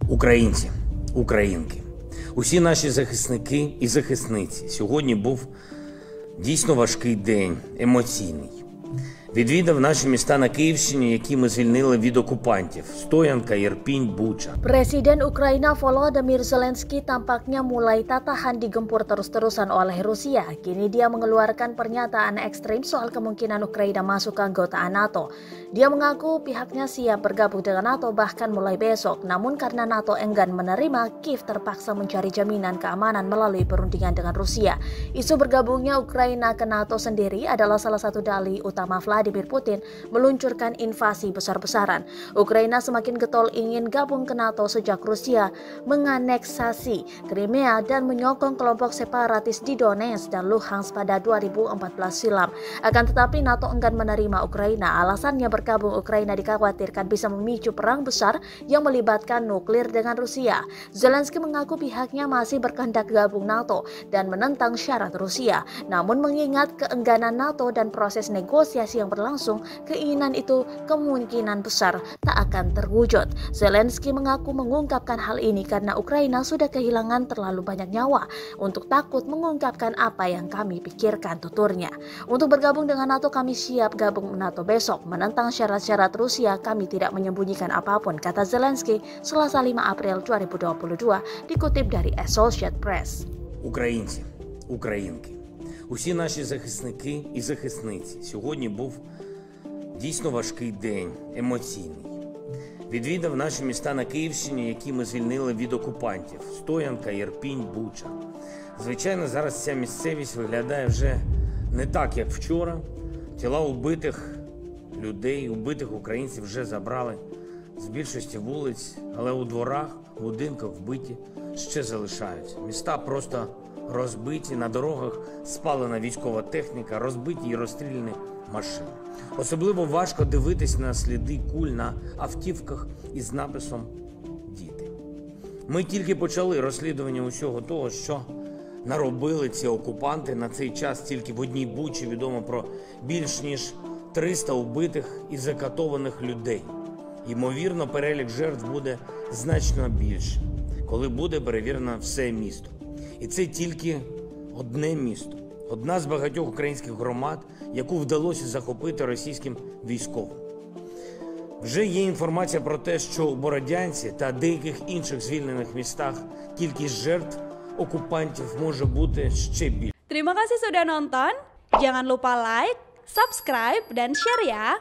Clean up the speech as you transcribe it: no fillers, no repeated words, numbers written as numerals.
Українці, українки, усі наші захисники і захисниці. Сьогодні був дійсно важкий день, емоційний. Відвідав наші міста на Київщині, які ми звільнили від окупантів – Stoyanka, Irpin, Bucha. Presiden Ukraina Volodymyr Zelensky tampaknya mulai tak tahan digempur terus-terusan oleh Rusia. Kini dia mengeluarkan pernyataan ekstrim soal kemungkinan Ukraina masuk ke anggotaan NATO. Dia mengaku pihaknya siap bergabung dengan NATO bahkan mulai besok. Namun karena NATO enggan menerima, Kiev terpaksa mencari jaminan keamanan melalui perundingan dengan Rusia. Isu bergabungnya Ukraina ke NATO sendiri adalah salah satu dalih utama Vladimir Putin meluncurkan invasi besar-besaran. Ukraina semakin getol ingin gabung ke NATO sejak Rusia menganeksasi Crimea dan menyokong kelompok separatis di Donetsk dan Luhansk pada 2014 silam. Akan tetapi NATO enggan menerima Ukraina. Alasannya bergabung Ukraina dikhawatirkan bisa memicu perang besar yang melibatkan nuklir dengan Rusia. Zelensky mengaku pihaknya masih berkehendak gabung NATO dan menentang syarat Rusia. Namun mengingat keengganan NATO dan proses negosiasi yang berlangsung, keinginan itu kemungkinan besar tak akan terwujud. Zelensky mengaku mengungkapkan hal ini karena Ukraina sudah kehilangan terlalu banyak nyawa untuk takut mengungkapkan apa yang kami pikirkan, tuturnya. Untuk bergabung dengan NATO kami siap gabung NATO besok. Menentang syarat-syarat Rusia kami tidak menyembunyikan apapun, kata Zelensky Selasa 5 April 2022 dikutip dari Associated Press. Українці, українки, усі наші захисники і захисниці. Сьогодні був дійсно важкий день, емоційний. Відвідав наші міста на Київщині, які ми звільнили від окупантів – Stoyanka, Irpin, Bucha. Звичайно, зараз ця місцевість виглядає вже не так, як вчора. Тіла убитих людей, убитих українців вже забрали з більшості вулиць, але у дворах, будинках вбиті ще залишаються. Міста просто розбиті, на дорогах спалена військова техніка, розбиті і розстріляні машини. Особливо важко дивитись на сліди куль на автівках із написом «Діти». Ми тільки почали розслідування усього того, що наробили ці окупанти. На цей час тільки в одній Бучі відомо про більш ніж 300 убитих і закатованих людей. Ймовірно, перелік жертв буде значно більше, коли буде перевірено все місто. І це тільки одне місто, одна з багатьох українських громад, яку вдалося захопити російським військовим. Вже є інформація про те, що у Бородянці та деяких інших звільнених містах кількість жертв окупантів може бути ще більше. Terima kasih sudah nonton. Jangan lupa like, subscribe, dan share ya.